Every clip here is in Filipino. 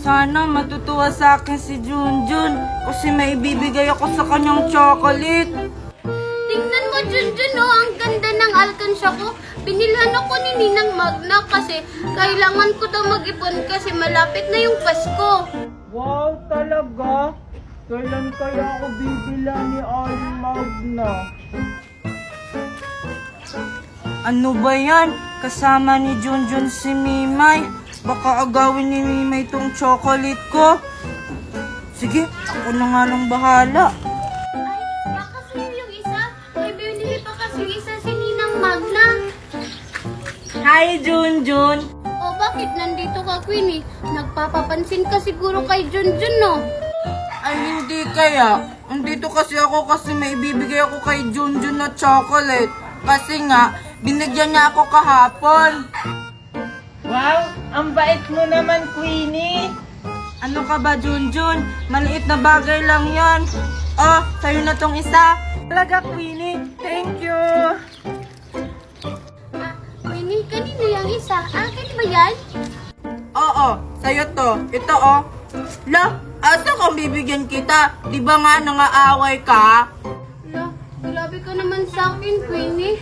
Sana matutuwa sa akin si Junjun kasi may ibibigay ako sa kanyang chocolate. Tingnan mo, Junjun, oh, ang ganda ng alkansya ko. Binilhan ako ni Ninang Magna kasi kailangan ko daw mag-ipon kasi malapit na yung Pasko. Wow, talaga? Kailan kaya ako bibila ni Aling Magna? Ano ba yan? Kasama ni Junjun si Mimay. Baka agawin ni Mimay tong chocolate ko. Sige, ako na nga lang bahala. Ay, baka sa'yo yung isa. May binili pa kasi yung isa si Ninang Magna. Hi, Junjun! O bakit nandito ka, Queenie? Nagpapapansin ka siguro kay Junjun, no? Ay, hindi kaya. Andito kasi ako kasi may ibibigay ako kay Junjun na chocolate. Kasi nga, binigyan niya ako kahapon. Wow, ang bait mo naman, Queenie. Ano ka ba, Junjun? Maliit na bagay lang yan. Oh, sa'yo na tong isa. Talaga, Queenie. Thank you. Queenie, kanino yung isa? Akin ba yan? Oo, sa'yo to. Ito, oh. La, asa kang bibigyan kita? Di ba nga nangaaway ka? Ala, grabe ka naman sa akin, Queenie.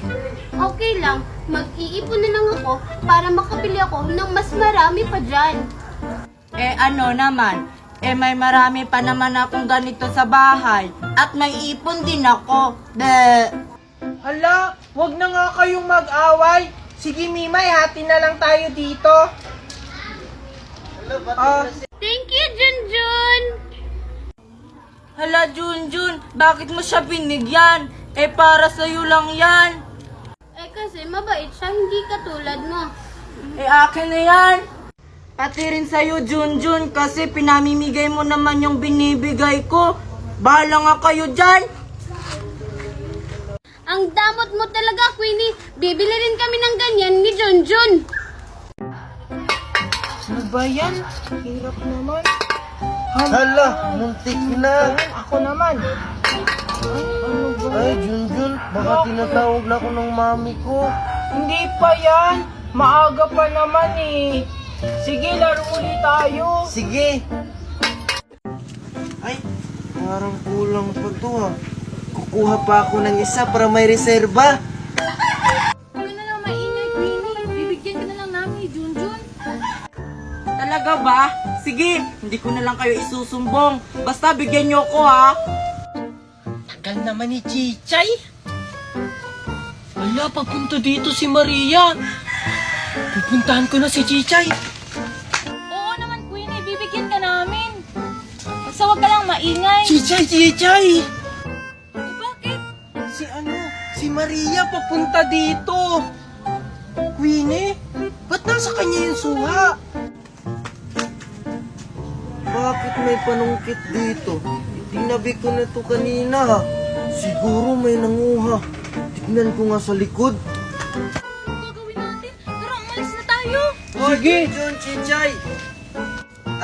Okay lang, mag-iipon na lang ako para makabili ako ng mas marami pa dyan. Eh ano naman, may marami pa naman akong ganito sa bahay. At may ipon din ako. Hala, wag na nga kayong mag-away. Sige Mimay, hati na lang tayo dito. Thank you, Junjun! Hala Junjun, bakit mo siya binigyan? Eh para sa'yo lang yan. Eh kasi mabait siya, hindi katulad mo. Eh akin na yan. Pati rin sa'yo Junjun kasi pinamimigay mo naman yung binibigay ko. Bahala nga kayo dyan. Ang damot mo talaga, Queenie. Bibili rin kami ng ganyan ni Junjun. Ano ba yan? Hirap naman. Hala, muntik na. Ako naman. Ano ba? Ay, Junjun, baka tinatawag na ako ng mami ko. Hindi pa yan. Maaga pa naman eh. Sige, laro ulit tayo. Sige. Ay, parang kulang pa to ha. Kukuha pa ako ng isa para may reserba. Huwag na lang maingay, Queenie. Bibigyan ka na lang namin ni Junjun. Talaga ba? Sige, hindi ko na lang kayo isusumbong. Basta bigyan niyo ako ha. Tagal naman ni Chichay. Wala, papunta dito si Maria. Pupuntahan ko na si Chichay. Oo naman, Queenie. Bibigyan ka namin. Basta huwag ka lang maingay. Chichay! Bakit? Si Maria papunta dito. Queenie, ba't nasa kanya yung suha? Bakit may panungkit dito? Tinabi ko na to kanina ha. Siguro may nanguha. Tignan ko nga sa likod. Anong gagawin natin? Tara, umalis na tayo. Sige! Junjun, Chichay!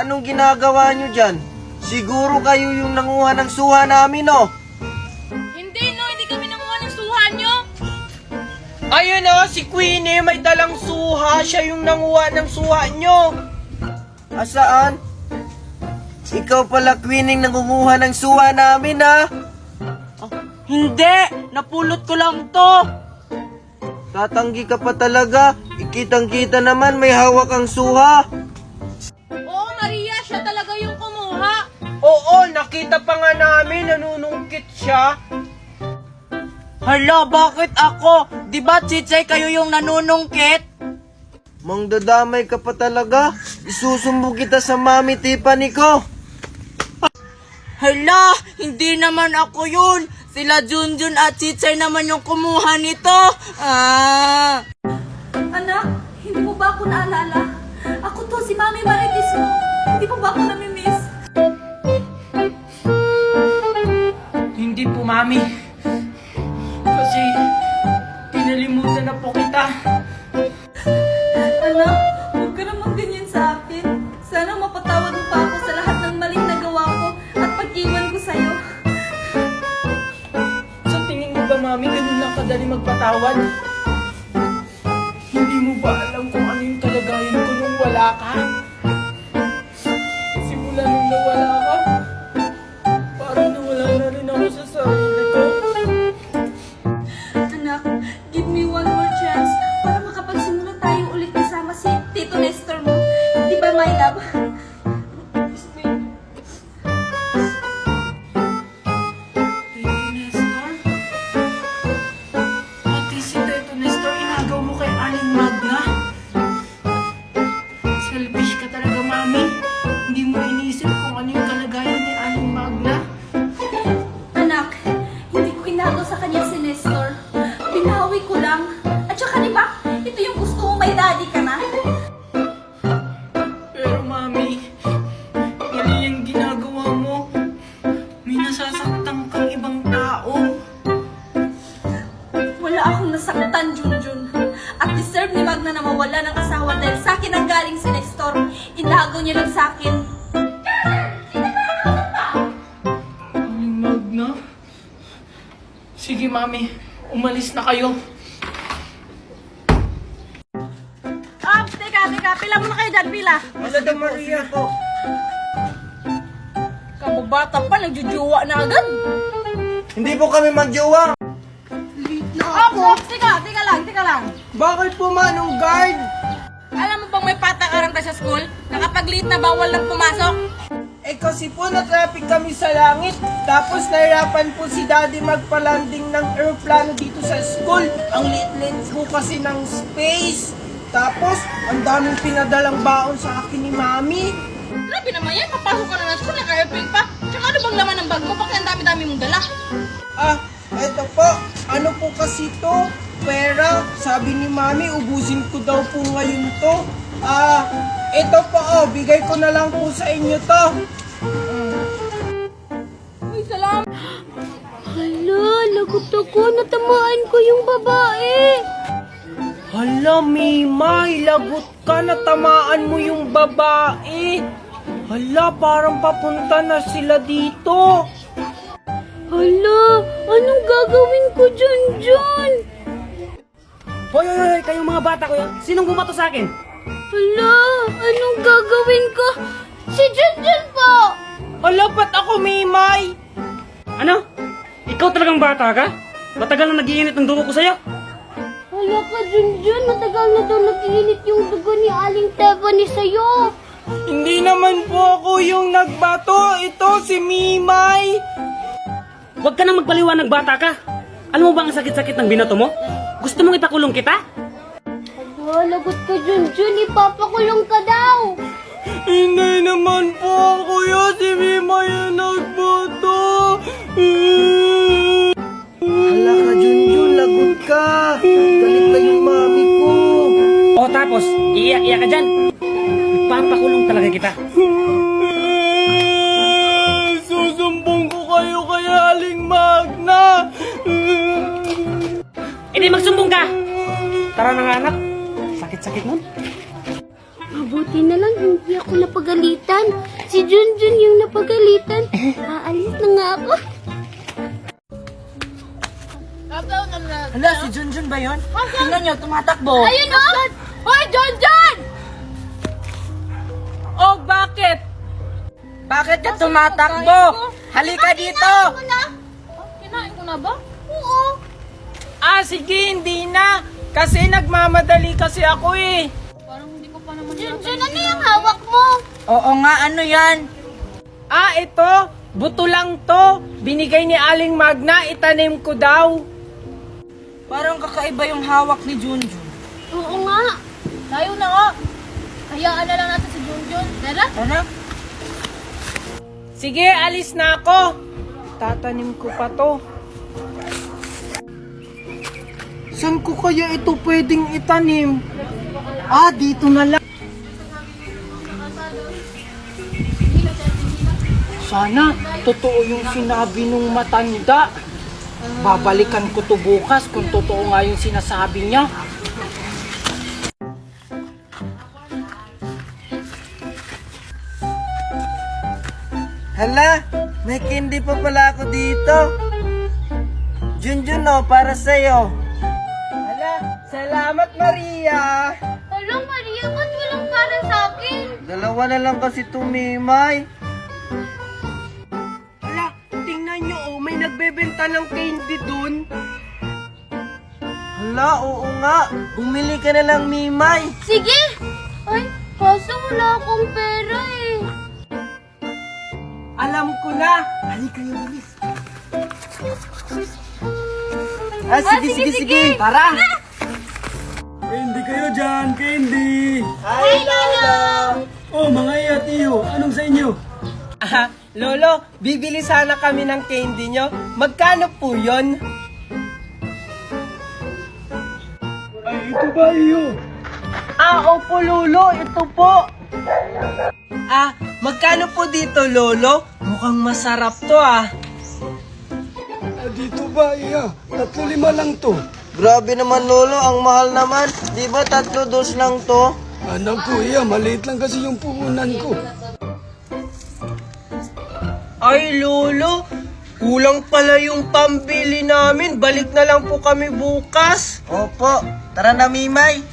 Anong ginagawa nyo dyan? Siguro kayo yung nanguha ng suha namin, oh! Hindi, no. Hindi kami nakuha ng suha nyo. Ayun o, si Queenie may dalang suha. Siya yung nanguha ng suha nyo. Asaan? Ikaw pala, Queenie, nangunguha ng suha namin, ha? Hindi, napulot ko lang to. Tatanggi ka pa talaga. Ikitang-kita naman may hawak ang suha. Oo, Maria. Siya talaga yung kumuha. Oo, nakita pa nga namin, nanunungkit siya. Hala, bakit ako? Di ba, Chichay, kayo yung nanunungkit? Mangdadamay ka pa talaga. Isusumbong kita sa mami Tiffany ko. Hala, hindi naman ako yun. Sila Junjun at Chichay naman yung kumuha nito. Anak, hindi mo ba ako naalala? Ako to, si Mami Marites mo. Hindi mo ba ako namimiss? Hindi po, Mami. Kasi, kinalimutan na po kita. Anak, huwag ka naman ganyan sa akin. Sana mapatawad mo pa ako sa lahat ng maling nagawa ko at pag-iwan ko sa'yo. Sa tingin mo ba, Mami, ganun lang kadali magpatawad? Hindi mo ba alam kung ano yung kalagayan ko nung wala ka? Nestor, my love. Nestor? Matisita ito, Nestor. Inagaw mo kay Aling Magna. Selfish ka talaga, Mami. Hindi mo iniisip kung ano yung kalagayan ni Aling Magna. Anak, hindi ko inagaw sa kanya si Nestor. Binawi ko lang. At saka di ba, ito yung gusto mo, may daddy ka na. Pero, Mami, mali yung ginagawa mo. May nasasaktan kang ibang tao. Wala akong nasaktan, Junjun. At deserve ni Magna na mawala ng asawa dahil sa akin ang galing si Nestor. Inagaw niya lang sa akin. Aling Magna? Sige, Mami. Umalis na kayo. Teka. Pila mo na kayo dyan, pila. Madam Maria po. Kababata pa, nagjujuwa na agad. Hindi po kami magjowa. Teka lang. Bakit po, Manong Guard? Alam mo bang may patakaran ka sa school? Nakapag-late na bawal lang pumasok? Eh kasi po na-traffic kami sa langit. Tapos nahirapan po si Daddy magpalanding ng aeroplano dito sa school. Ang liit-liit po kasi ng space. Tapos, ang daming pinadalang baon sa akin ni Mami. Grabe naman yan, papasok ka na ng school, naka-airplane pa. Tsaka ano bang laman ng bag mo? Bakit ang dami-dami mong dala? Ah, eto po. Ano po kasi to? Pera. Sabi ni Mami, ubusin ko daw po ngayon to. Ah, ito po oh. Bigay ko na lang po sa inyo to. Uy, salamat. Hala, lagot ako. Natamaan ko yung babae. Hala, Mimay, lagot ka, natamaan mo yung babae. Hala, parang papunta na sila dito. Hala, anong gagawin ko, Junjun? Hoy, kayong mga bata ko yan. Sinong bumato sa akin? Hala, anong gagawin ko? Si Junjun po! Hala, ba't ako, Mimay? Ano? Ikaw talagang bata ka? Matagal na nag-iinit ang dugo ko sa'yo. Hala ka, Junjun. Matagal na daw nag-iinit yung dugo ni Aling Tiffany sa'yo. Hindi naman po ako yung nagbato. Ito si Mimay. Huwag ka nang magpaliwanag, bata ka. Alam mo ba ang sakit-sakit ng binato mo? Gusto mong ipakulong kita? Hala, lagot ka, Junjun. Ipapakulong ka daw. Hindi naman po ako yun. Si Mimay yung nagbato. Hala ka, Junjun, lagot ka. Galit na yung mami ko. O tapos, iiyak-iyak ka dyan. Ipapakulong talaga kita. Susumbong ko kayo kay Aling Magna. E di magsumbong ka. Tara na nga, anak. Sakit-sakit nun. Mabuti na lang hindi ako napagalitan. Si Junjun yung napagalitan. Aalis na nga ako. Hala, si Junjun ba yun? Tingnan nyo, tumatakbo. Ayun o! Hoy, Junjun! Oh, bakit? Bakit ka tumatakbo? Halika dito! Kinain ko na ba? Oo. Ah, sige, hindi na. Kasi nagmamadali kasi ako eh. Junjun, ano yung hawak mo? Oo nga, ano yan? Ah, ito. Buto lang to. Binigay ni Aling Magna, itanim ko daw. Parang kakaiba yung hawak ni Junjun. Oo nga. Tayo na nga. Hayaan na lang natin si Junjun. Tara. Tara. Sige, alis na ako. Tatanim ko pa to. Saan ko kaya ito pwedeng itanim? Ah, dito na lang. Sana, totoo yung sinabi nung matanda. Babalikan ko to bukas kung totoo nga yung sinasabi niya. Hala, may candy pa pala ako dito. Junjun, oh, para sa'yo. Hala, salamat Maria. Hala, Maria, ba't walang para sa akin? Dalawa na lang kasi tumimay. Hala, tingnan nyo oh, may nagbebenta ng candy dun. Hala, oo nga. Bumili ka na lang, Mimay. Sige! Ay, kaso wala akong pera eh. Alam ko na. Halika kayo, bilis. Sige. Tara. Candy kayo dyan, Candy! Hi, Lolo. Oh, mga iyatiyo, anong sa inyo? Lolo, bibili sana kami ng candy nyo. Magkano po yun? Ay, ito ba iyo? Opo, Lolo. Ito po. Magkano po dito, Lolo? Mukhang masarap to, Dito ba iya? 3-5 lang to. Grabe naman lolo, ang mahal naman. Di ba 3 dos lang to? Anak ko iya, maliit lang kasi yung puhunan ko. Ay, Lolo. Kulang pala yung pambili namin. Balik na lang po kami bukas. Opo, tara na Mimay.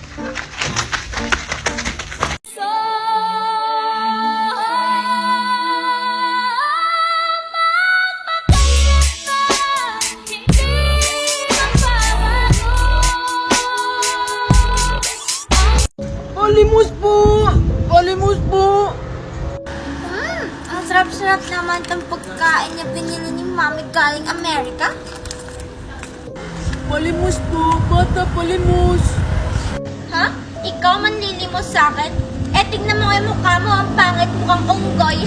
Palimos po! Palimos po! Ang sarap-sarap naman itong pagkain na binili ni Mami galing Amerika. Palimos po! Bata, palimos! Ha? Ikaw manlilimos sa akin? Eh, tignan mo yung mukha mo, ang pangit mukhang unggoy.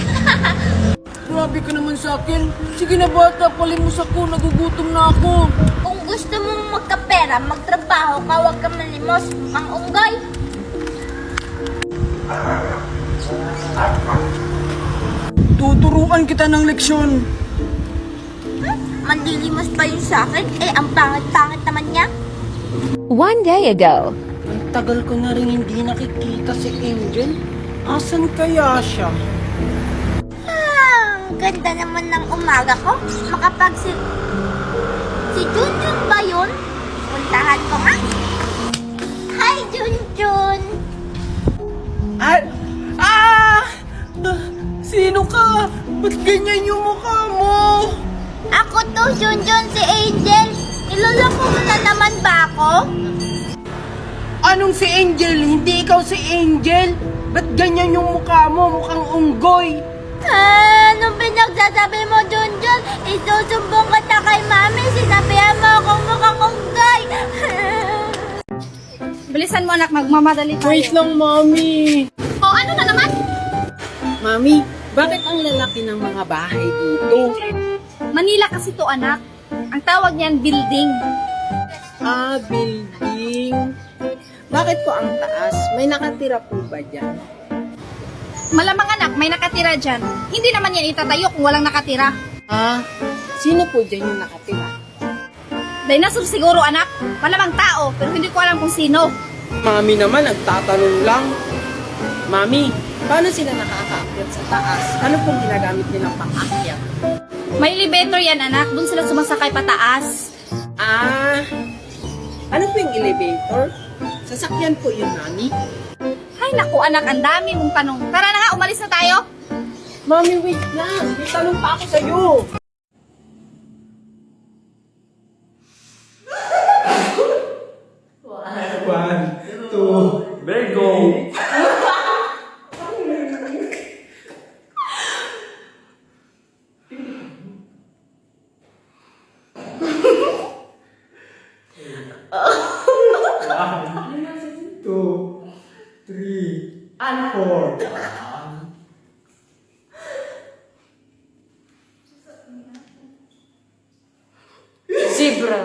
Grabe ka naman sa akin. Sige na bata, palimos ako. Nagugutom na ako. Kung gusto mong magkapera, magtrabaho ka, huwag ka malimos, mukhang unggoy. Tuturuan kita ng leksyon. Manlilimos pa yun sa akin? Eh, ang pangit-pangit naman niya. One day ago. Ang tagal ko na rin hindi nakikita si Angel. Asan kaya siya? Ang ganda naman ng umaga ko. Si Junjun ba yun? Puntahan ko nga. Hi, Junjun! Sino ka? Ba't ganyan yung mukha mo? Ako to, Junjun, si Angel. Niloloko mo na naman ba ako? Anong si Angel? Hindi ikaw si Angel. Ba't ganyan yung mukha mo? Mukhang unggoy. Anong pinagsasabi mo, Junjun? Isusumbong kita kay Mami. Sinabihan mo akong mukhang unggoy. Bilisan mo anak, magmamadali tayo. Wait lang, Mami. O, ano na naman? Mami, bakit ang lalaki ng mga bahay dito? Manila kasi to anak. Ang tawag niyan building. Building. Bakit po ang taas? May nakatira po ba dyan? Malamang anak, may nakatira dyan. Hindi naman yan itatayo kung walang nakatira. Sino po dyan yung nakatira? Dinosaur siguro anak. Malamang tao, pero hindi ko alam kung sino. Mami naman, nagtatanong lang. Mami, paano sila nakakaakyat sa taas? Ano pong ginagamit nilang pang-akyat? May elevator yan anak, doon sila sumasakay pataas. Ano po yung elevator? Sasakyan po yun, Mami. Ay naku anak, ang dami mong tanong. Tara na nga, umalis na tayo. Mami, wait lang. May tanong pa ako sa'yo. There go! Zebra.